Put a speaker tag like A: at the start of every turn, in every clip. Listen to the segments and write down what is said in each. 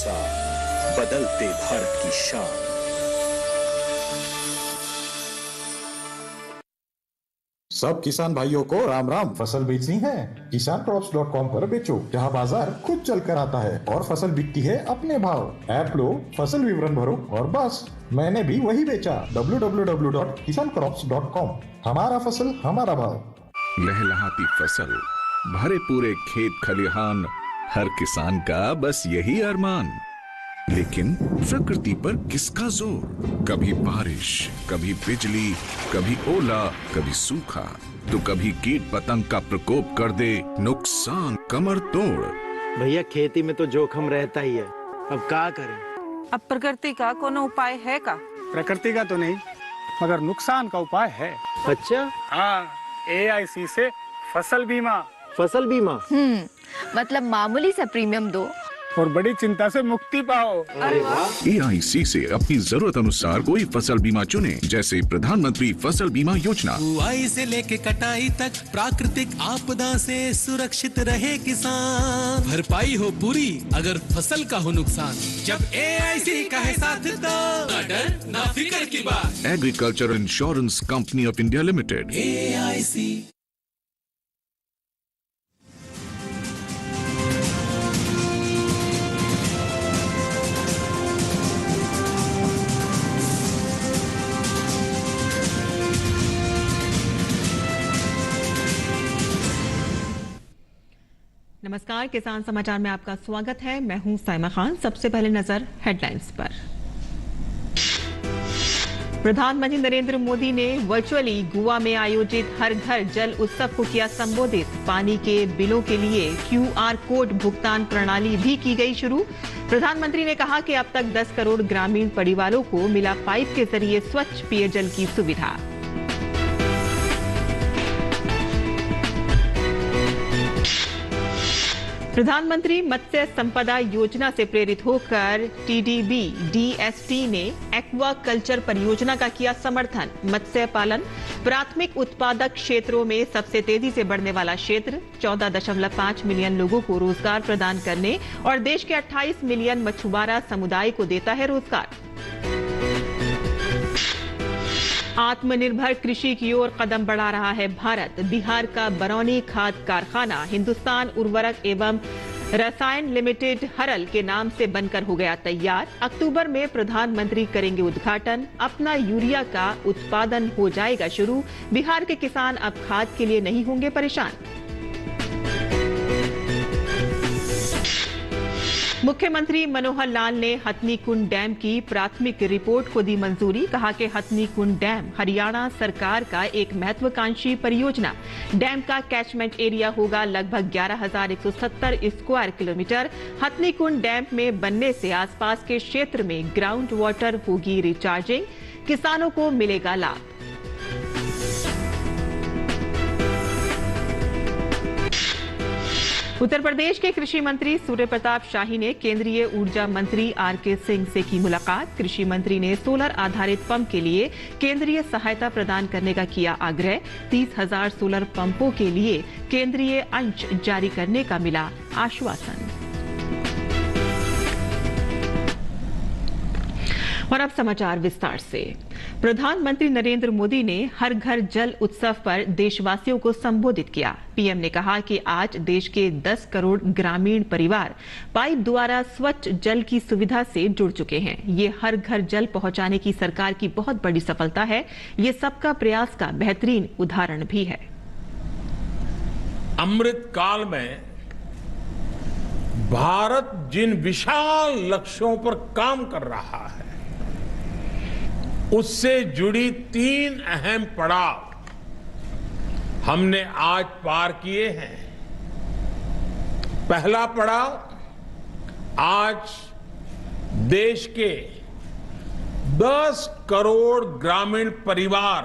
A: भरोसा, बदलते भारत की शान।
B: सब किसान भाइयों को राम राम। फसल बेचनी है किसानक्रॉप्स.com पर बेचो, जहां बाजार खुद चल कर आता है और फसल बिकती है अपने भाव। ऐप लो, फसल विवरण भरो और बस मैंने भी वही बेचा। www.kisancrops.com। हमारा फसल हमारा भाव।
C: लहलहाती फसल, भरे पूरे खेत खलिहान, हर किसान का बस यही अरमान। लेकिन प्रकृति पर किसका जोर? कभी बारिश, कभी बिजली, कभी ओला, कभी सूखा, तो कभी कीट पतंग का प्रकोप कर दे नुकसान कमर तोड़।
D: भैया खेती में तो जोखम रहता ही है, अब क्या करें?
E: अब प्रकृति का कोनो उपाय है का?
F: प्रकृति का तो नहीं, मगर नुकसान का उपाय है।
D: अच्छा?
F: हाँ, AIC से फसल बीमा।
D: फसल बीमा?
G: मतलब मामूली सा प्रीमियम दो
F: और बड़ी चिंता से मुक्ति पाओ।
D: अरे वाह!
C: AIC से अपनी जरूरत अनुसार कोई फसल बीमा चुने, जैसे प्रधानमंत्री फसल बीमा योजना।
H: बुआई से लेके कटाई तक प्राकृतिक आपदा से सुरक्षित रहे किसान। भरपाई हो पूरी अगर फसल का हो नुकसान, जब AIC का है साथ तो ना डर ना फिक्र की बात।
C: Agriculture insurance company of India limited.
H: AIC।
I: नमस्कार, किसान समाचार में आपका स्वागत है। मैं हूं साइमा खान। सबसे पहले नजर हेडलाइंस पर। प्रधानमंत्री नरेंद्र मोदी ने वर्चुअली गोवा में आयोजित हर घर जल उत्सव को किया संबोधित। पानी के बिलों के लिए QR कोड भुगतान प्रणाली भी की गई शुरू। प्रधानमंत्री ने कहा कि अब तक 10 करोड़ ग्रामीण परिवारों को मिला पाइप के जरिए स्वच्छ पेयजल की सुविधा। प्रधानमंत्री मत्स्य संपदा योजना से प्रेरित होकर TDB DST ने एक्वा कल्चर परियोजना का किया समर्थन। मत्स्य पालन प्राथमिक उत्पादक क्षेत्रों में सबसे तेजी से बढ़ने वाला क्षेत्र, 14.5 मिलियन लोगों को रोजगार प्रदान करने और देश के 28 मिलियन मछुआरा समुदाय को देता है रोजगार। आत्मनिर्भर कृषि की ओर कदम बढ़ा रहा है भारत। बिहार का बरौनी खाद कारखाना हिंदुस्तान उर्वरक एवं रसायन लिमिटेड हरल के नाम से बनकर हो गया तैयार। अक्टूबर में प्रधानमंत्री करेंगे उद्घाटन। अपना यूरिया का उत्पादन हो जाएगा शुरू। बिहार के किसान अब खाद के लिए नहीं होंगे परेशान। मुख्यमंत्री मनोहर लाल ने हथनीकुंड डैम की प्राथमिक रिपोर्ट को दी मंजूरी। कहा कि हथनीकुंड डैम हरियाणा सरकार का एक महत्वाकांक्षी परियोजना। डैम का कैचमेंट एरिया होगा लगभग 11,170 स्क्वायर किलोमीटर। हथनीकुंड डैम में बनने से आसपास के क्षेत्र में ग्राउंड वाटर होगी रिचार्जिंग। किसानों को मिलेगा लाभ। उत्तर प्रदेश के कृषि मंत्री सूर्य प्रताप शाही ने केंद्रीय ऊर्जा मंत्री RK सिंह से की मुलाकात। कृषि मंत्री ने सोलर आधारित पंप के लिए केंद्रीय सहायता प्रदान करने का किया आग्रह। 30,000 सोलर पंपों के लिए केंद्रीय अंश जारी करने का मिला आश्वासन। और अब समाचार विस्तार से। प्रधानमंत्री नरेंद्र मोदी ने हर घर जल उत्सव पर देशवासियों को संबोधित किया। PM ने कहा कि आज देश के 10 करोड़ ग्रामीण परिवार पाइप द्वारा स्वच्छ जल की सुविधा से जुड़ चुके हैं। ये हर घर जल पहुंचाने की सरकार की बहुत बड़ी सफलता है। ये सबका प्रयास का बेहतरीन उदाहरण भी है।
J: अमृत काल में भारत जिन विशाल लक्ष्यों पर काम कर रहा है, उससे जुड़ी 3 अहम पड़ाव हमने आज पार किए हैं। पहला पड़ाव, आज देश के 10 करोड़ ग्रामीण परिवार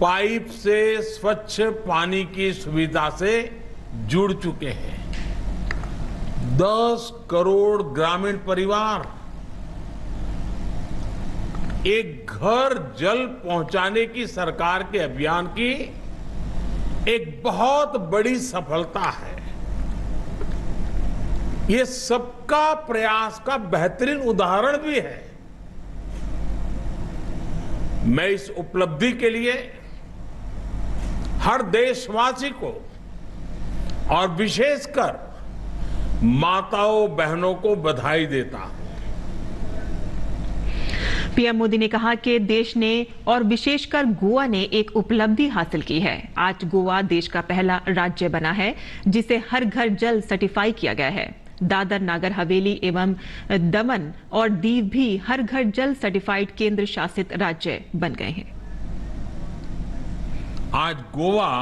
J: पाइप से स्वच्छ पानी की सुविधा से जुड़ चुके हैं। 10 करोड़ ग्रामीण परिवार एक घर जल पहुंचाने की सरकार के अभियान की एक बहुत बड़ी सफलता है। ये सबका प्रयास का बेहतरीन उदाहरण भी है। मैं इस उपलब्धि के लिए हर देशवासी को और विशेषकर माताओं बहनों को बधाई देता हूं।
I: पीएम मोदी ने कहा कि देश ने और विशेषकर गोवा ने एक उपलब्धि हासिल की है। आज गोवा देश का पहला राज्य बना है जिसे हर घर जल सर्टिफाई किया गया है। दादर नागर हवेली एवं दमन और दीव भी हर घर जल सर्टिफाइड केंद्र शासित राज्य बन गए हैं।
J: आज गोवा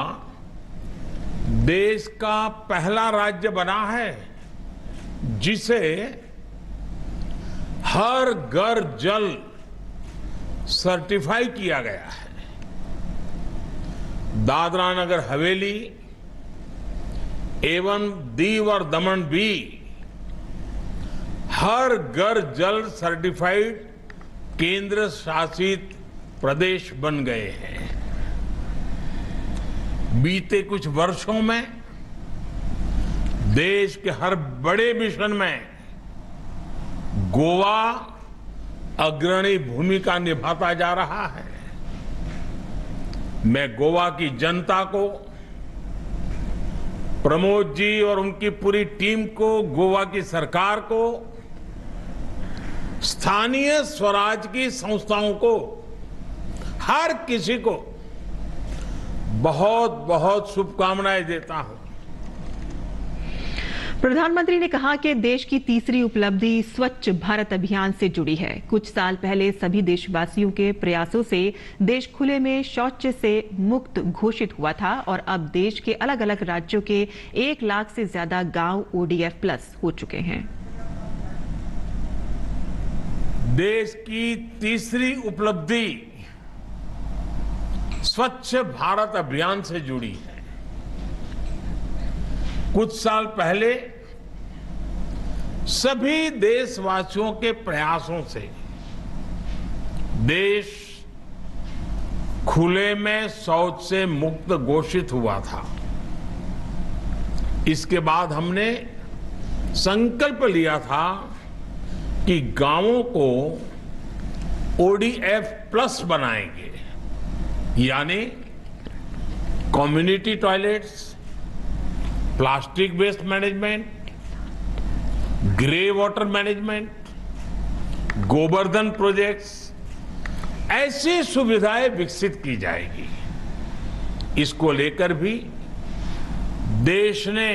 J: देश का पहला राज्य बना है जिसे हर घर जल सर्टिफाई किया गया है। दादरा नगर हवेली एवं दीव और दमन भी हर घर जल सर्टिफाइड केंद्र शासित प्रदेश बन गए हैं। बीते कुछ वर्षों में देश के हर बड़े मिशन में गोवा अग्रणी भूमिका निभाता जा रहा है। मैं गोवा की जनता को, प्रमोद जी और उनकी पूरी टीम को, गोवा की सरकार को, स्थानीय स्वराज की संस्थाओं को, हर किसी को बहुत बहुत शुभकामनाएं देता हूं।
I: प्रधानमंत्री ने कहा कि देश की तीसरी उपलब्धि स्वच्छ भारत अभियान से जुड़ी है। कुछ साल पहले सभी देशवासियों के प्रयासों से देश खुले में शौच से मुक्त घोषित हुआ था और अब देश के अलग अलग राज्यों के 1 लाख से ज्यादा गांव ODF प्लस हो चुके हैं।
J: देश की तीसरी उपलब्धि स्वच्छ भारत अभियान से जुड़ी है। कुछ साल पहले सभी देशवासियों के प्रयासों से देश खुले में शौच से मुक्त घोषित हुआ था। इसके बाद हमने संकल्प लिया था कि गांवों को ODF प्लस बनाएंगे, यानी community toilets, plastic waste management, grey water management, Gobardhan projects, ऐसी सुविधाएं विकसित की जाएगी। इसको लेकर भी देश ने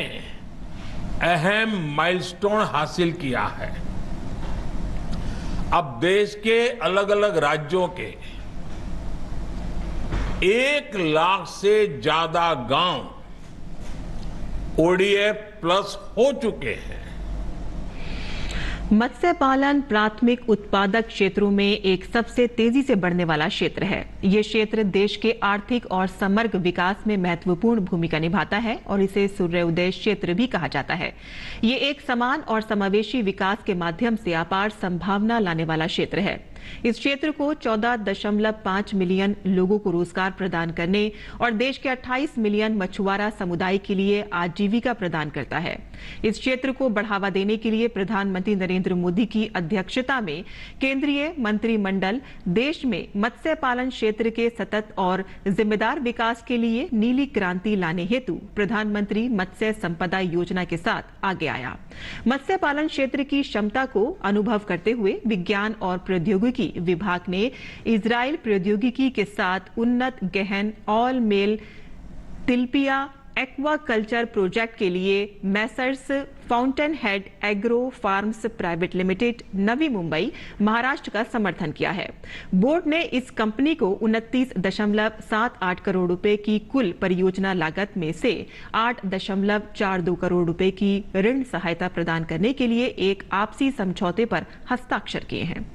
J: अहम माइलस्टोन हासिल किया है। अब देश के अलग अलग राज्यों के 1 लाख से ज्यादा गांव ODF प्लस हो चुके हैं।
I: मत्स्य पालन प्राथमिक उत्पादक क्षेत्रों में एक सबसे तेजी से बढ़ने वाला क्षेत्र है। ये क्षेत्र देश के आर्थिक और समग्र विकास में महत्वपूर्ण भूमिका निभाता है और इसे सूर्योदय क्षेत्र भी कहा जाता है। ये एक समान और समावेशी विकास के माध्यम से अपार संभावना लाने वाला क्षेत्र है। इस क्षेत्र को 14.5 मिलियन लोगों को रोजगार प्रदान करने और देश के 28 मिलियन मछुआरा समुदाय के लिए आजीविका प्रदान करता है। इस क्षेत्र को बढ़ावा देने के लिए प्रधानमंत्री नरेंद्र मोदी की अध्यक्षता में केंद्रीय मंत्रिमंडल देश में मत्स्य पालन क्षेत्र के सतत और जिम्मेदार विकास के लिए नीली क्रांति लाने हेतु प्रधानमंत्री मत्स्य संपदा योजना के साथ आगे आया। मत्स्य पालन क्षेत्र की क्षमता को अनुभव करते हुए विज्ञान और प्रौद्योगिकी विभाग ने इजराइल प्रौद्योगिकी के साथ उन्नत गहन all male tilapia aquaculture project के लिए messrs fountain head agro farms private limited Navi Mumbai Maharashtra का समर्थन किया है। बोर्ड ने इस कंपनी को 29.78 करोड़ रुपए की कुल परियोजना लागत में से 8.42 करोड़ रुपए की ऋण सहायता प्रदान करने के लिए एक आपसी समझौते पर हस्ताक्षर किए हैं।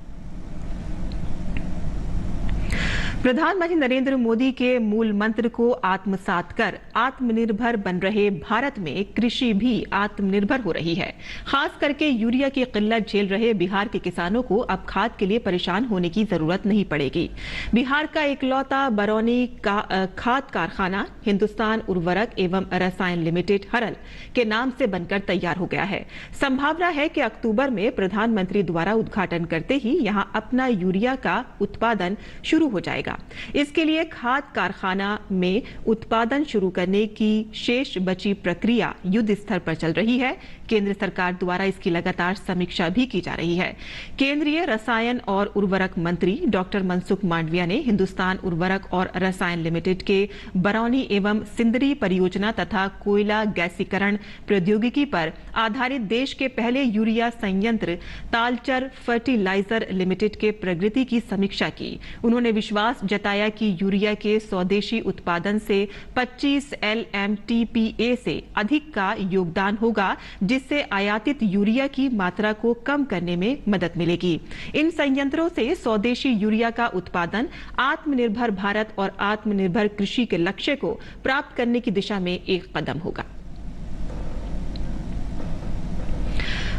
I: प्रधानमंत्री नरेंद्र मोदी के मूल मंत्र को आत्मसात कर आत्मनिर्भर बन रहे भारत में कृषि भी आत्मनिर्भर हो रही है। खास करके यूरिया की किल्लत झेल रहे बिहार के किसानों को अब खाद के लिए परेशान होने की जरूरत नहीं पड़ेगी। बिहार का इकलौता बरौनी का खाद कारखाना हिंदुस्तान उर्वरक एवं रसायन लिमिटेड हरल के नाम से बनकर तैयार हो गया है। संभावना है कि अक्टूबर में प्रधानमंत्री द्वारा उद्घाटन करते ही यहां अपना यूरिया का उत्पादन शुरू हो जाएगा। इसके लिए खाद कारखाना में उत्पादन शुरू करने की शेष बची प्रक्रिया युद्ध स्तर पर चल रही है। केंद्र सरकार द्वारा इसकी लगातार समीक्षा भी की जा रही है। केंद्रीय रसायन और उर्वरक मंत्री डॉक्टर मनसुख मांडविया ने हिंदुस्तान उर्वरक और रसायन लिमिटेड के बरौनी एवं सिंदरी परियोजना तथा कोयला गैसीकरण प्रौद्योगिकी पर आधारित देश के पहले यूरिया संयंत्र तालचर फर्टिलाइजर लिमिटेड के प्रगति की समीक्षा की। उन्होंने विश्वास जताया कि यूरिया के स्वदेशी उत्पादन से 25 LMTPA से अधिक का योगदान होगा, जिससे आयातित यूरिया की मात्रा को कम करने में मदद मिलेगी। इन संयंत्रों से स्वदेशी यूरिया का उत्पादन आत्मनिर्भर भारत और आत्मनिर्भर कृषि के लक्ष्य को प्राप्त करने की दिशा में एक कदम होगा।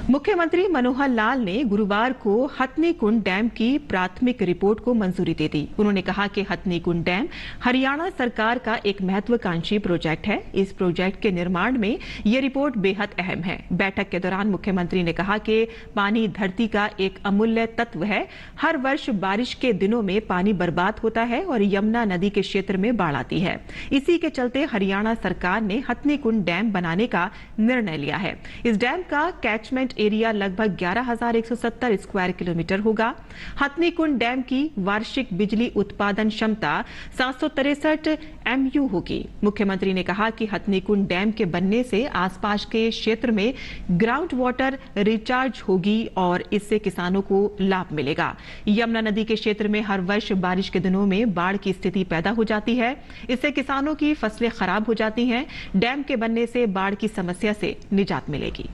I: मुख्यमंत्री मनोहर लाल ने गुरुवार को हथनीकुंड डैम की प्राथमिक रिपोर्ट को मंजूरी दे दी। उन्होंने कहा कि हथनीकुंड डैम हरियाणा सरकार का एक महत्वाकांक्षी प्रोजेक्ट है। इस प्रोजेक्ट के निर्माण में ये रिपोर्ट बेहद अहम है। बैठक के दौरान मुख्यमंत्री ने कहा कि पानी धरती का एक अमूल्य तत्व है। हर वर्ष बारिश के दिनों में पानी बर्बाद होता है और यमुना नदी के क्षेत्र में बाढ़ आती है। इसी के चलते हरियाणा सरकार ने हथनीकुंड डैम बनाने का निर्णय लिया है। इस डैम का कैचमेंट एरिया लगभग 11,170 स्क्वायर किलोमीटर होगा। हथनीकुंड डैम की वार्षिक बिजली उत्पादन क्षमता 763 MU होगी। मुख्यमंत्री ने कहा कि हथनीकुंड डैम के बनने से आसपास के क्षेत्र में ग्राउंड वाटर रिचार्ज होगी और इससे किसानों को लाभ मिलेगा। यमुना नदी के क्षेत्र में हर वर्ष बारिश के दिनों में बाढ़ की स्थिति पैदा हो जाती है। इससे किसानों की फसलें खराब हो जाती हैं। डैम के बनने से बाढ़ की समस्या से निजात मिलेगी।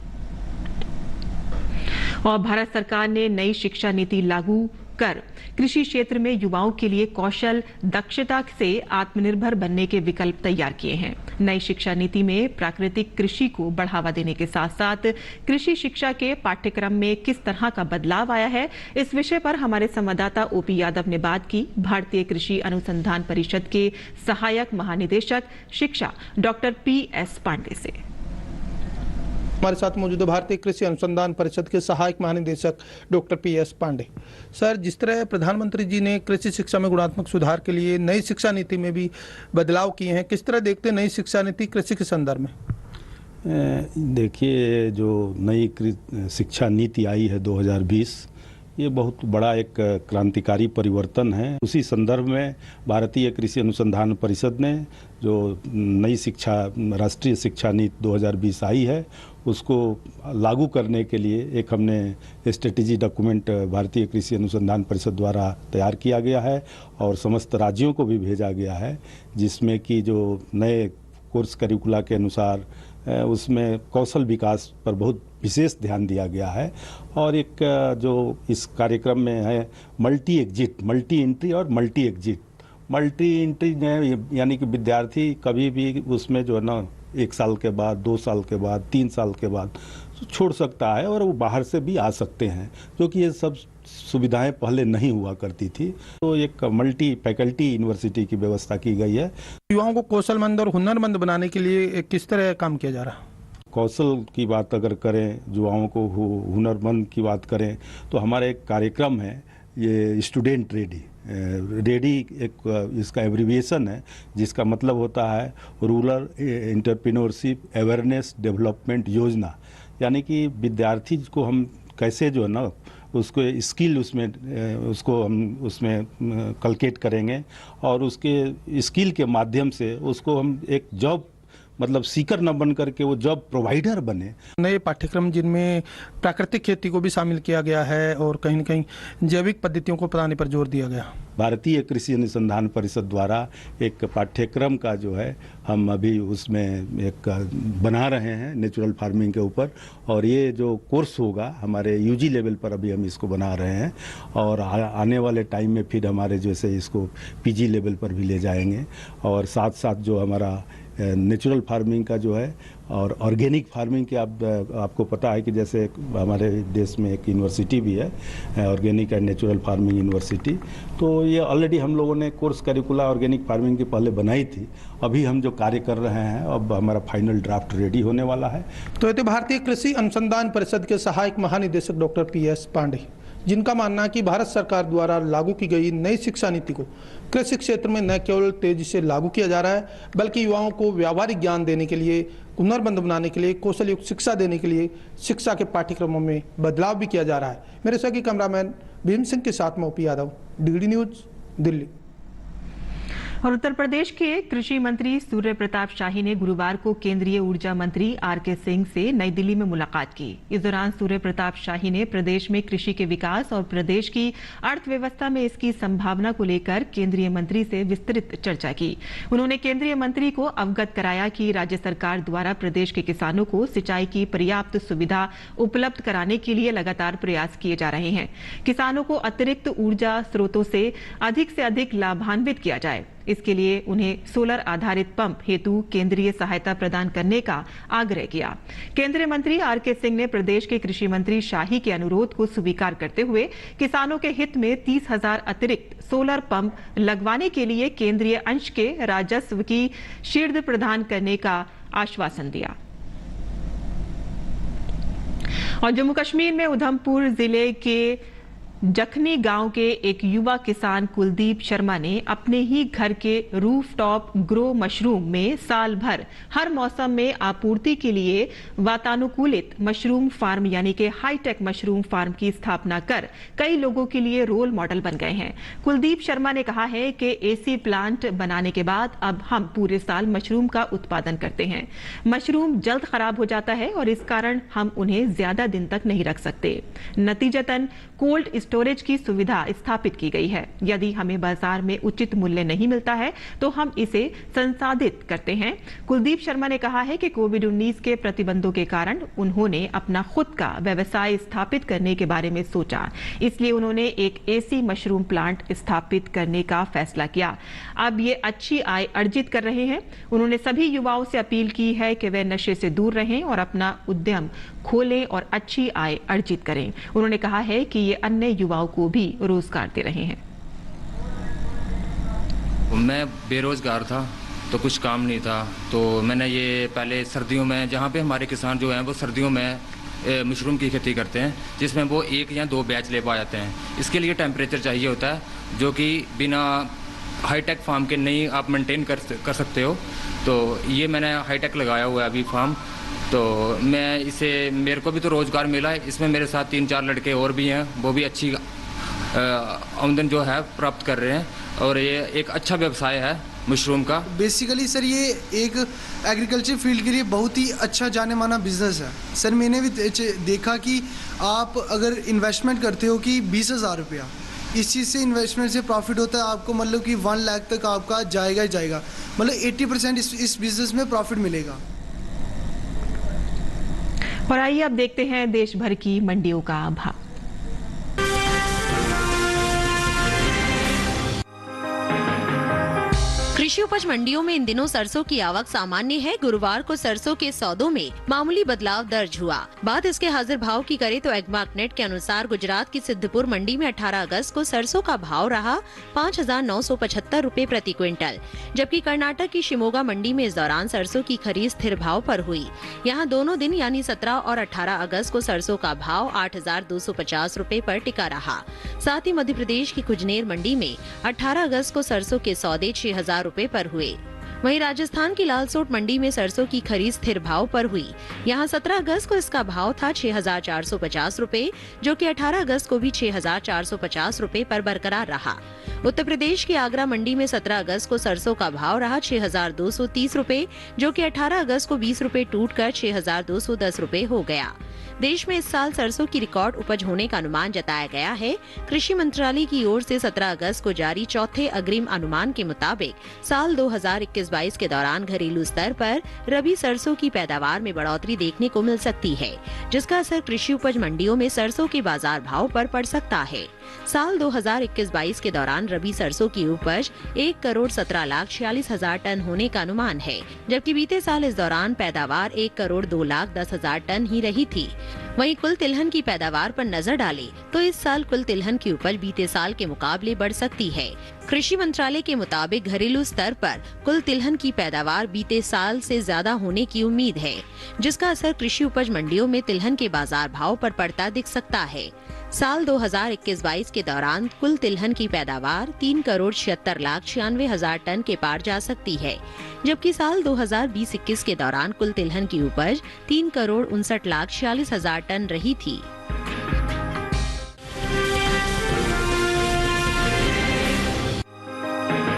I: और भारत सरकार ने नई शिक्षा नीति लागू कर कृषि क्षेत्र में युवाओं के लिए कौशल दक्षता से आत्मनिर्भर बनने के विकल्प तैयार किए हैं। नई शिक्षा नीति में प्राकृतिक कृषि को बढ़ावा देने के साथ साथ कृषि शिक्षा के पाठ्यक्रम में किस तरह का बदलाव आया है, इस विषय पर हमारे संवाददाता OP यादव ने बात की भारतीय कृषि अनुसंधान परिषद के सहायक महानिदेशक शिक्षा डॉक्टर PS पांडे से।
K: हमारे साथ मौजूद भारतीय कृषि अनुसंधान परिषद के सहायक महानिदेशक डॉक्टर PS पांडे। सर, जिस तरह प्रधानमंत्री जी ने कृषि शिक्षा में गुणात्मक सुधार के लिए नई शिक्षा नीति में भी बदलाव किए हैं, किस तरह देखते हैं नई शिक्षा नीति कृषि के संदर्भ में?
L: देखिए, जो नई शिक्षा नीति आई है 2020, ये बहुत बड़ा एक क्रांतिकारी परिवर्तन है। उसी संदर्भ में भारतीय कृषि अनुसंधान परिषद ने जो नई शिक्षा राष्ट्रीय शिक्षा नीति 2020 आई है, उसको लागू करने के लिए एक हमने स्ट्रेटेजी डॉक्यूमेंट भारतीय कृषि अनुसंधान परिषद द्वारा तैयार किया गया है और समस्त राज्यों को भी भेजा गया है, जिसमें कि जो नए कोर्स करिकुला के अनुसार उसमें कौशल विकास पर बहुत विशेष ध्यान दिया गया है। और एक जो इस कार्यक्रम में है मल्टी एंट्री और मल्टी एग्जिट। मल्टी एंट्री यानी कि विद्यार्थी कभी भी उसमें जो है ना 1 साल के बाद, 2 साल के बाद, 3 साल के बाद छोड़ सकता है और वो बाहर से भी आ सकते हैं, क्योंकि ये सब सुविधाएं पहले नहीं हुआ करती थी। तो एक मल्टी फैकल्टी यूनिवर्सिटी की व्यवस्था की गई है।
K: युवाओं को कौशलमंद और हुनरमंद बनाने के लिए किस तरह काम किया जा रहा है?
L: कौशल की बात अगर करें, युवाओं को हुनरमंद की बात करें, तो हमारा एक कार्यक्रम है ये स्टूडेंट रेडी एक इसका एब्रीविएशन है, जिसका मतलब होता है रूरल एंटरप्रेन्योरशिप अवेयरनेस डेवलपमेंट योजना। यानी कि विद्यार्थी को हम कैसे जो है ना उसको स्किल उसको हम उसमें कल्केट करेंगे और उसके स्किल के माध्यम से उसको हम एक जॉब मतलब सीकर न बन करके वो जॉब प्रोवाइडर बने।
K: नए पाठ्यक्रम जिनमें प्राकृतिक खेती को भी शामिल किया गया है और कहीं न कहीं जैविक पद्धतियों को अपनाने पर जोर दिया गया।
L: भारतीय कृषि अनुसंधान परिषद द्वारा एक पाठ्यक्रम का जो है हम अभी उसमें एक बना रहे हैं नेचुरल फार्मिंग के ऊपर, और ये जो कोर्स होगा हमारे यूजी लेवल पर अभी हम इसको बना रहे हैं और आने वाले टाइम में फिर हमारे जैसे इसको पीजी लेवल पर भी ले जाएंगे। और साथ साथ जो हमारा नेचुरल फार्मिंग का जो है और ऑर्गेनिक फार्मिंग के आपको पता है कि जैसे हमारे देश में एक यूनिवर्सिटी भी है organic and natural farming university, तो ये ऑलरेडी हम लोगों ने कोर्स करिकुला ऑर्गेनिक फार्मिंग की पहले बनाई थी। अभी हम जो कार्य कर रहे हैं अब हमारा फाइनल ड्राफ्ट रेडी होने वाला है।
K: तो ये भारतीय कृषि अनुसंधान परिषद के सहायक महानिदेशक डॉक्टर PS पांडे, जिनका मानना है कि भारत सरकार द्वारा लागू की गई नई शिक्षा नीति को कृषि क्षेत्र में न केवल तेजी से लागू किया जा रहा है, बल्कि युवाओं को व्यावहारिक ज्ञान देने के लिए, हुनरमंद बनाने के लिए, कौशल युक्त शिक्षा देने के लिए शिक्षा के पाठ्यक्रमों में बदलाव भी किया जा रहा है। मेरे सहयोगी कैमरामैन भीम सिंह के साथ में OP Yadav, DD news, Delhi.
I: और उत्तर प्रदेश के कृषि मंत्री सूर्य प्रताप शाही ने गुरुवार को केंद्रीय ऊर्जा मंत्री RK सिंह से नई दिल्ली में मुलाकात की। इस दौरान सूर्य प्रताप शाही ने प्रदेश में कृषि के विकास और प्रदेश की अर्थव्यवस्था में इसकी संभावना को लेकर केंद्रीय मंत्री से विस्तृत चर्चा की। उन्होंने केंद्रीय मंत्री को अवगत कराया कि राज्य सरकार द्वारा प्रदेश के किसानों को सिंचाई की पर्याप्त सुविधा उपलब्ध कराने के लिए लगातार प्रयास किए जा रहे हैं। किसानों को अतिरिक्त ऊर्जा स्रोतों से अधिक लाभान्वित किया जाए, इसके लिए उन्हें सोलर आधारित पंप हेतु केंद्रीय सहायता प्रदान करने का आग्रह किया। केंद्रीय मंत्री RK सिंह ने प्रदेश के कृषि मंत्री शाही के अनुरोध को स्वीकार करते हुए किसानों के हित में 30,000 अतिरिक्त सोलर पंप लगवाने के लिए केंद्रीय अंश के राजस्व की शीर्ष प्रदान करने का आश्वासन दिया। और जम्मू कश्मीर में उधमपुर जिले के जखनी गांव के एक युवा किसान कुलदीप शर्मा ने अपने ही घर के रूफटॉप ग्रो मशरूम में साल भर हर मौसम में आपूर्ति के लिए वातानुकूलित मशरूम फार्म यानी कि हाईटेक मशरूम फार्म की स्थापना कर कई लोगों के लिए रोल मॉडल बन गए हैं। कुलदीप शर्मा ने कहा है कि AC प्लांट बनाने के बाद अब हम पूरे साल मशरूम का उत्पादन करते हैं। मशरूम जल्द खराब हो जाता है और इस कारण हम उन्हें ज्यादा दिन तक नहीं रख सकते। नतीजतन कोल्ड स्टोरेज की सुविधा स्थापित की गई है। यदि हमें बाजार में उचित मूल्य नहीं मिलता है तो हम इसे संसाधित करते हैं। कुलदीप शर्मा ने कहा है कि कोविड-19 के प्रतिबंधों के कारण उन्होंने अपना खुद का व्यवसाय स्थापित करने के बारे में सोचा, इसलिए उन्होंने एक AC मशरूम प्लांट स्थापित करने का फैसला किया। अब ये अच्छी आय अर्जित कर रहे हैं। उन्होंने सभी युवाओं से अपील की है कि वे नशे से दूर रहें और अपना उद्यम खोलें और अच्छी आय अर्जित करें। उन्होंने कहा है कि ये अन्य युवाओं को भी रोजगार दे रहे हैं।
M: मैं बेरोजगार था तो कुछ काम नहीं था, तो मैंने ये पहले सर्दियों में, जहाँ पे हमारे किसान जो हैं वो सर्दियों में मशरूम की खेती करते हैं, जिसमें वो 1 या 2 बैच ले पा जाते हैं। इसके लिए टेम्परेचर चाहिए होता है जो कि बिना हाईटेक फार्म के नहीं आप मेंटेन कर सकते हो। तो ये मैंने हाईटेक लगाया हुआ है अभी फार्म, तो मैं इसे, मेरे को भी तो रोज़गार मिला है। इसमें मेरे साथ 3-4 लड़के और भी हैं, वो भी अच्छी आमदन जो है प्राप्त कर रहे हैं और ये एक अच्छा व्यवसाय है मशरूम का।
N: बेसिकली सर ये एक एग्रीकल्चर फील्ड के लिए बहुत ही अच्छा जाने माना बिजनेस है। सर मैंने भी देखा कि आप अगर इन्वेस्टमेंट करते हो कि 20,000 रुपया, इस चीज़ से इन्वेस्टमेंट से प्रॉफिट होता है आपको, मतलब कि 1 लाख तक आपका जाएगा ही जाएगा, मतलब 80% इस बिजनेस में प्रॉफिट मिलेगा।
I: और आइए अब देखते हैं देश भर की मंडियों का भाव।
O: कृषि उपज मंडियों में इन दिनों सरसों की आवक सामान्य है। गुरुवार को सरसों के सौदों में मामूली बदलाव दर्ज हुआ। बात इसके हाजिर भाव की करें तो एग्मार्कनेट के अनुसार गुजरात की सिद्धपुर मंडी में 18 अगस्त को सरसों का भाव रहा 5,975 रुपए प्रति क्विंटल, जबकि कर्नाटक की शिमोगा मंडी में इस दौरान सरसों की खरीद स्थिर भाव पर हुई। यहाँ दोनों दिन यानी 17 और 18 अगस्त को सरसों का भाव 8,250 रुपए पर टिका रहा। साथ ही मध्य प्रदेश की कुजनेर मंडी में 18 अगस्त को सरसों के सौदे 6,000 रुपए पर हुए। वहीं राजस्थान की लालसोट मंडी में सरसों की खरीद स्थिर भाव पर हुई। यहां 17 अगस्त को इसका भाव था 6,450 रुपए, जो कि 18 अगस्त को भी 6,450 रुपए पर बरकरार रहा। उत्तर प्रदेश की आगरा मंडी में 17 अगस्त को सरसों का भाव रहा 6,230 रुपए, जो कि 18 अगस्त को 20 रुपए टूटकर 6,210 रुपए हो गया। देश में इस साल सरसों की रिकॉर्ड उपज होने का अनुमान जताया गया है। कृषि मंत्रालय की ओर से 17 अगस्त को जारी चौथे अग्रिम अनुमान के मुताबिक साल 2021-22 के दौरान घरेलू स्तर पर रबी सरसों की पैदावार में बढ़ोतरी देखने को मिल सकती है, जिसका असर कृषि उपज मंडियों में सरसों के बाजार भाव पर पड़ सकता है। साल 2021-22 के दौरान रबी सरसों की उपज 1,17,46,000 टन होने का अनुमान है, जबकि बीते साल इस दौरान पैदावार 1,02,10,000 टन ही रही थी। वहीं कुल तिलहन की पैदावार पर नजर डालें तो इस साल कुल तिलहन की उपज बीते साल के मुकाबले बढ़ सकती है। कृषि मंत्रालय के मुताबिक घरेलू स्तर पर कुल तिलहन की पैदावार बीते साल से ज्यादा होने की उम्मीद है, जिसका असर कृषि उपज मंडियों में तिलहन के बाजार भाव पर पड़ता दिख सकता है। साल 2021-22 के दौरान कुल तिलहन की पैदावार 3,76,96,000 टन के पार जा सकती है, जबकि साल 2020-21 के दौरान कुल तिलहन की उपज 3,59,46,000 टन रही थी।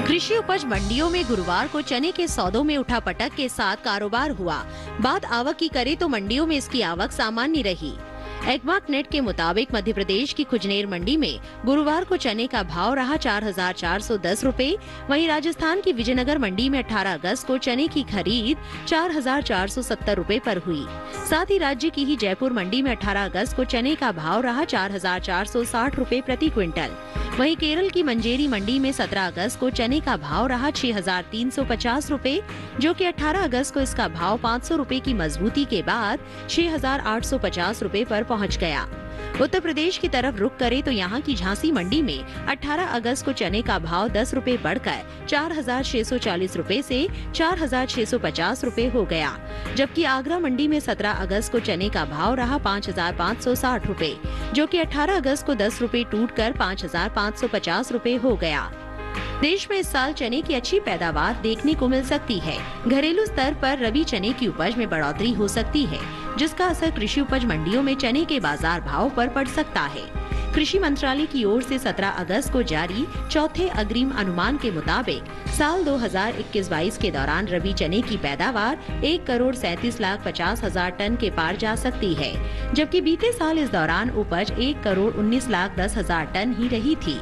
O: कृषि उपज मंडियों में गुरुवार को चने के सौदों में उठापटक के साथ कारोबार हुआ। बात आवक की करें तो मंडियों में इसकी आवक सामान्य रही। एग्मार्क नेट के मुताबिक मध्य प्रदेश की खुजनेर मंडी में गुरुवार को चने का भाव रहा 4,410 रुपए। वहीं राजस्थान की विजयनगर मंडी में 18 अगस्त को चने की खरीद 4,470 रुपए पर हुई। साथ ही राज्य की ही जयपुर मंडी में 18 अगस्त को चने का भाव रहा 4,460 रुपए प्रति क्विंटल। वहीं केरल की मंजेरी मंडी में 17 अगस्त को चने का भाव रहा 6,350 रुपए, जो कि 18 अगस्त को इसका भाव 500 रुपए की मजबूती के बाद 6,850 रुपए पर पहुंच गया। उत्तर प्रदेश की तरफ रुख करें तो यहां की झांसी मंडी में 18 अगस्त को चने का भाव 10 रुपए बढ़कर 4,640 रुपए से 4,650 रुपए हो गया, जबकि आगरा मंडी में 17 अगस्त को चने का भाव रहा 5,560 रुपए, जो कि 18 अगस्त को 10 रुपए टूटकर 5,550 रुपए हो गया। देश में इस साल चने की अच्छी पैदावार देखने को मिल सकती है। घरेलू स्तर पर रबी चने की उपज में बढ़ोतरी हो सकती है, जिसका असर कृषि उपज मंडियों में चने के बाजार भाव पर पड़ सकता है। कृषि मंत्रालय की ओर से 17 अगस्त को जारी चौथे अग्रिम अनुमान के मुताबिक साल 2021-22 के दौरान रबी चने की पैदावार 1,37,50,000 टन के पार जा सकती है, जबकि बीते साल इस दौरान उपज 1,19,10,000 टन ही रही थी।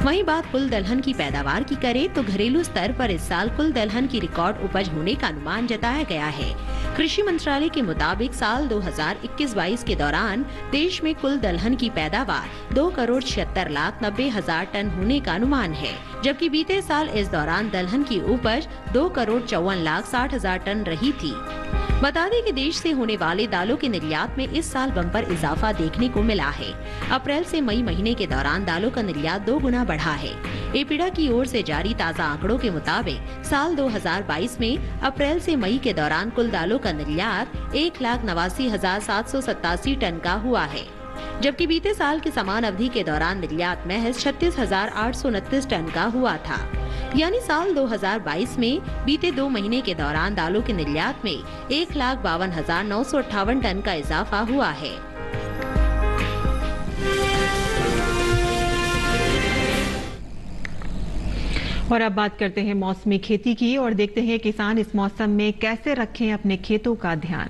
O: वहीं बात कुल दलहन की पैदावार की करें तो घरेलू स्तर पर इस साल कुल दलहन की रिकॉर्ड उपज होने का अनुमान जताया गया है। कृषि मंत्रालय के मुताबिक साल 2021-22 के दौरान देश में कुल दलहन की पैदावार 2,76,90,000 टन होने का अनुमान है, जबकि बीते साल इस दौरान दलहन की उपज 2,54,60,000 टन रही थी। बता दें कि देश से होने वाले दालों के निर्यात में इस साल बम्पर इजाफा देखने को मिला है। अप्रैल से मई महीने के दौरान दालों का निर्यात 2 गुना बढ़ा है। एपीडा की ओर से जारी ताज़ा आंकड़ों के मुताबिक साल 2022 में अप्रैल से मई के दौरान कुल दालों का निर्यात 1,89,787 टन का हुआ है, जबकि बीते साल के समान अवधि के दौरान निर्यात महज 36,829 टन का हुआ था। यानी साल 2022 में बीते 2 महीने के दौरान दालों के निर्यात में 1,52,958 टन का इजाफा हुआ है।
I: और अब बात करते हैं मौसमी खेती की और देखते हैं किसान इस मौसम में कैसे रखें अपने खेतों का ध्यान।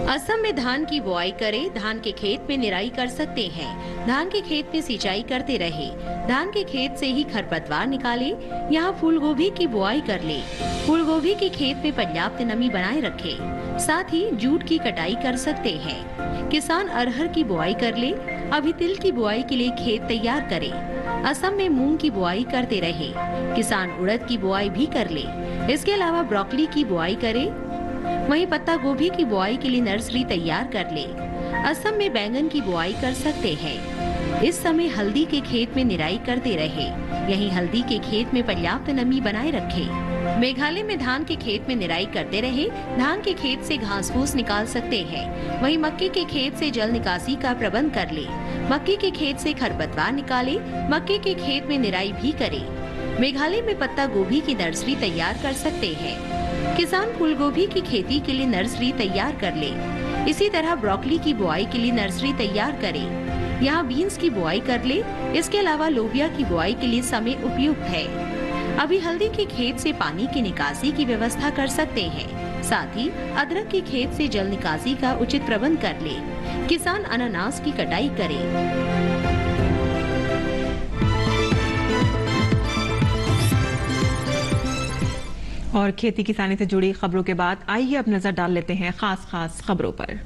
O: असम में धान की बुआई करें, धान के खेत में निराई कर सकते हैं। धान के खेत में सिंचाई करते रहे। धान के खेत से ही खरपतवार निकाले। यहाँ फूल गोभी की बुआई कर ले। फूल गोभी के खेत में पर्याप्त नमी बनाए रखे। साथ ही जूट की कटाई कर सकते हैं। किसान अरहर की बुआई कर ले। अभी तिल की बुआई के लिए खेत तैयार करे। असम में मूंग की बुआई करते रहे। किसान उड़द की बुआई भी कर ले। इसके अलावा ब्रोकली की बुआई करे। वहीं पत्ता गोभी की बुआई के लिए नर्सरी तैयार कर ले। असम में बैंगन की बुआई कर सकते हैं। इस समय हल्दी के खेत में निराई करते रहे। यहीं हल्दी के खेत में पर्याप्त नमी बनाए रखे। मेघालय में धान के खेत में निराई करते रहे धान के खेत से घास फूस निकाल सकते हैं। वहीं मक्के के खेत से जल निकासी का प्रबंध कर ले। मक्के के खेत से खरपतवार निकाले। मक्के के खेत में निराई भी करे। मेघालय में पत्ता गोभी की नर्सरी तैयार कर सकते हैं। किसान फूल गोभी की खेती के लिए नर्सरी तैयार कर ले। इसी तरह ब्रोकली की बुआई के लिए नर्सरी तैयार करे। यहाँ बीन्स की बुआई कर ले। इसके अलावा लोबिया की बुआई के लिए समय उपयुक्त है। अभी हल्दी के खेत से पानी की निकासी की व्यवस्था कर सकते हैं। साथ ही अदरक के खेत से जल निकासी का उचित प्रबंध कर ले। किसान अनानास की कटाई करे।
I: और खेती किसानी से जुड़ी खबरों के बाद आइए अब नजर डाल लेते हैं खास खबरों पर।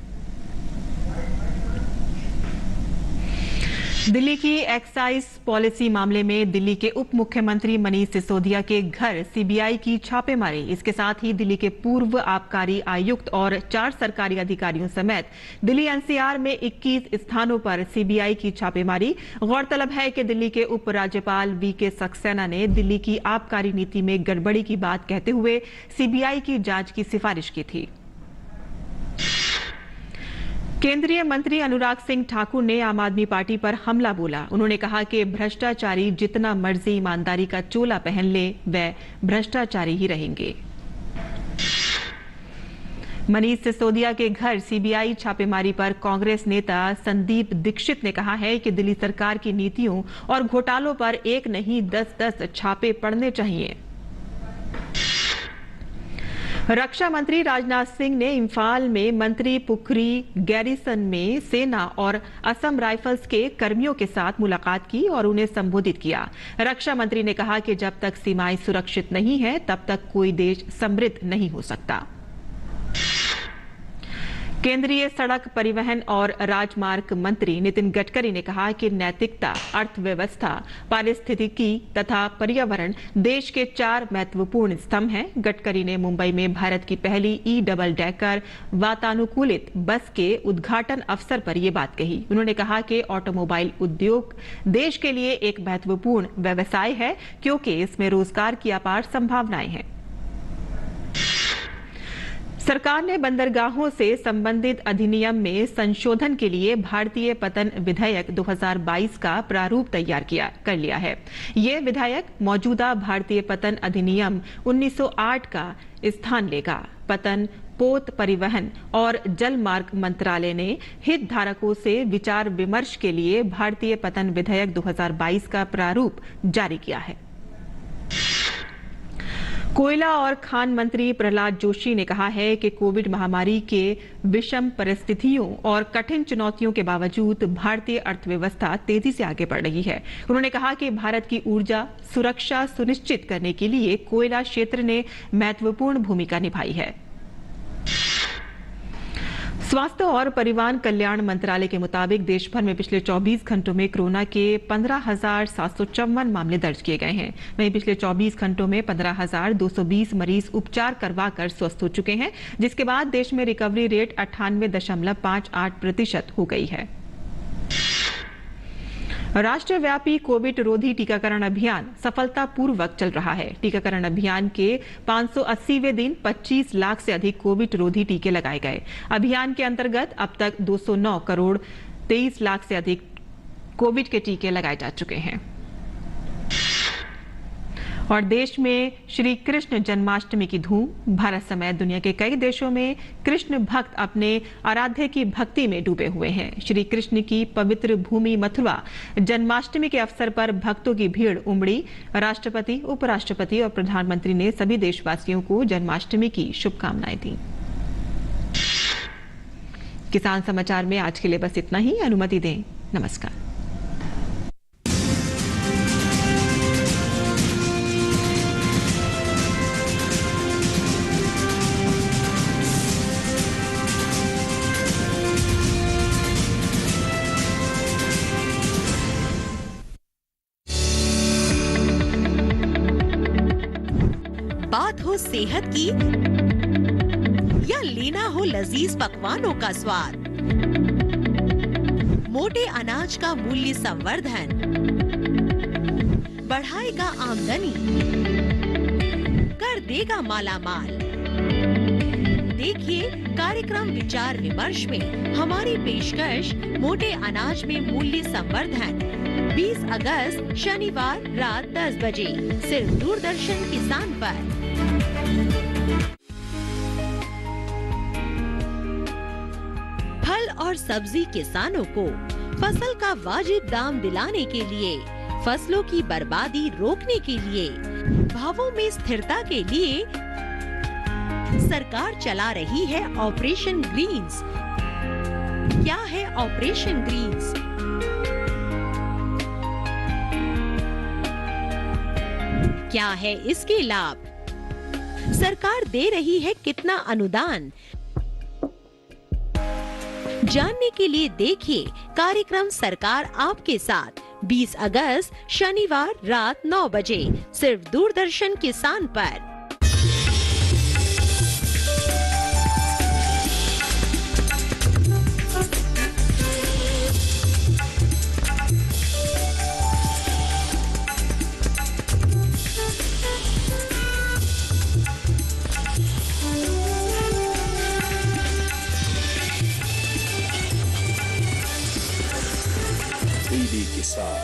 I: दिल्ली की एक्साइज पॉलिसी मामले में दिल्ली के उप मुख्यमंत्री मनीष सिसोदिया के घर सीबीआई की छापेमारी। इसके साथ ही दिल्ली के पूर्व आबकारी आयुक्त और 4 सरकारी अधिकारियों समेत दिल्ली एनसीआर में 21 स्थानों पर सीबीआई की छापेमारी। गौरतलब है कि दिल्ली के उप राज्यपाल वीके सक्सेना ने दिल्ली की आबकारी नीति में गड़बड़ी की बात कहते हुए सीबीआई की जांच की सिफारिश की थी। केंद्रीय मंत्री अनुराग सिंह ठाकुर ने आम आदमी पार्टी पर हमला बोला। उन्होंने कहा कि भ्रष्टाचारी जितना मर्जी ईमानदारी का चोला पहन ले वह भ्रष्टाचारी ही रहेंगे। मनीष सिसोदिया के घर सीबीआई छापेमारी पर कांग्रेस नेता संदीप दीक्षित ने कहा है कि दिल्ली सरकार की नीतियों और घोटालों पर एक नहीं 10-10 छापे पड़ने चाहिए। रक्षा मंत्री राजनाथ सिंह ने इम्फाल में मंत्री पुखरी गैरिसन में सेना और असम राइफल्स के कर्मियों के साथ मुलाकात की और उन्हें संबोधित किया। रक्षा मंत्री ने कहा कि जब तक सीमाएं सुरक्षित नहीं है तब तक कोई देश समृद्ध नहीं हो सकता। केंद्रीय सड़क परिवहन और राजमार्ग मंत्री नितिन गडकरी ने कहा कि नैतिकता, अर्थव्यवस्था, पारिस्थितिकी तथा पर्यावरण देश के 4 महत्वपूर्ण स्तंभ हैं। गडकरी ने मुंबई में भारत की पहली डबल डेकर वातानुकूलित बस के उद्घाटन अवसर पर यह बात कही। उन्होंने कहा कि ऑटोमोबाइल उद्योग देश के लिए एक महत्वपूर्ण व्यवसाय है क्योंकि इसमें रोजगार की अपार संभावनाएं हैं। सरकार ने बंदरगाहों से संबंधित अधिनियम में संशोधन के लिए भारतीय पतन विधेयक 2022 का प्रारूप तैयार कर लिया है। ये विधेयक मौजूदा भारतीय पतन अधिनियम 1908 का स्थान लेगा। पतन, पोत परिवहन और जल मार्ग मंत्रालय ने हितधारकों से विचार विमर्श के लिए भारतीय पतन विधेयक 2022 का प्रारूप जारी किया है। कोयला और खान मंत्री प्रहलाद जोशी ने कहा है कि कोविड महामारी के विषम परिस्थितियों और कठिन चुनौतियों के बावजूद भारतीय अर्थव्यवस्था तेजी से आगे बढ़ रही है। उन्होंने कहा कि भारत की ऊर्जा सुरक्षा सुनिश्चित करने के लिए कोयला क्षेत्र ने महत्वपूर्ण भूमिका निभाई है। स्वास्थ्य और परिवार कल्याण मंत्रालय के मुताबिक देश भर में पिछले 24 घंटों में कोरोना के 15,754 मामले दर्ज किए गए हैं। वहीं पिछले 24 घंटों में 15,220 मरीज उपचार करवाकर स्वस्थ हो चुके हैं, जिसके बाद देश में रिकवरी रेट 98.58% हो गई है। राष्ट्रव्यापी कोविड रोधी टीकाकरण अभियान सफलतापूर्वक चल रहा है। टीकाकरण अभियान के 580वें दिन 25 लाख से अधिक कोविड रोधी टीके लगाए गए। अभियान के अंतर्गत अब तक 209 करोड़ 23 लाख से अधिक कोविड के टीके लगाए जा चुके हैं। और देश में श्री कृष्ण जन्माष्टमी की धूम। भारत समेत दुनिया के कई देशों में कृष्ण भक्त अपने आराध्य की भक्ति में डूबे हुए हैं। श्री कृष्ण की पवित्र भूमि मथुरा जन्माष्टमी के अवसर पर भक्तों की भीड़ उमड़ी। राष्ट्रपति, उपराष्ट्रपति और प्रधानमंत्री ने सभी देशवासियों को जन्माष्टमी की शुभकामनाएं दी। किसान समाचार में आज के लिए बस इतना ही। अनुमति दें। नमस्कार।
O: बात हो सेहत की या लेना हो लजीज पकवानों का स्वाद, मोटे अनाज का मूल्य संवर्धन बढ़ाएगा आमदनी, कर देगा माला माल। देखिए कार्यक्रम विचार विमर्श में हमारी पेशकश मोटे अनाज में मूल्य संवर्धन 20 अगस्त शनिवार रात 10 बजे सिर्फ दूरदर्शन किसान पर। फल और सब्जी किसानों को फसल का वाजिब दाम दिलाने के लिए, फसलों की बर्बादी रोकने के लिए, भावों में स्थिरता के लिए सरकार चला रही है ऑपरेशन ग्रीन्स। क्या है ऑपरेशन ग्रीन्स? क्या है इसके लाभ? सरकार दे रही है कितना अनुदान? जानने के लिए देखिए कार्यक्रम सरकार आपके साथ 20 अगस्त शनिवार रात 9 बजे सिर्फ दूरदर्शन किसान पर।
A: डीडी किसान,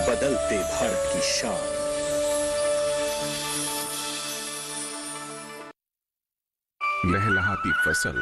A: बदलते भारत की शान।
C: लहलहाती फसल,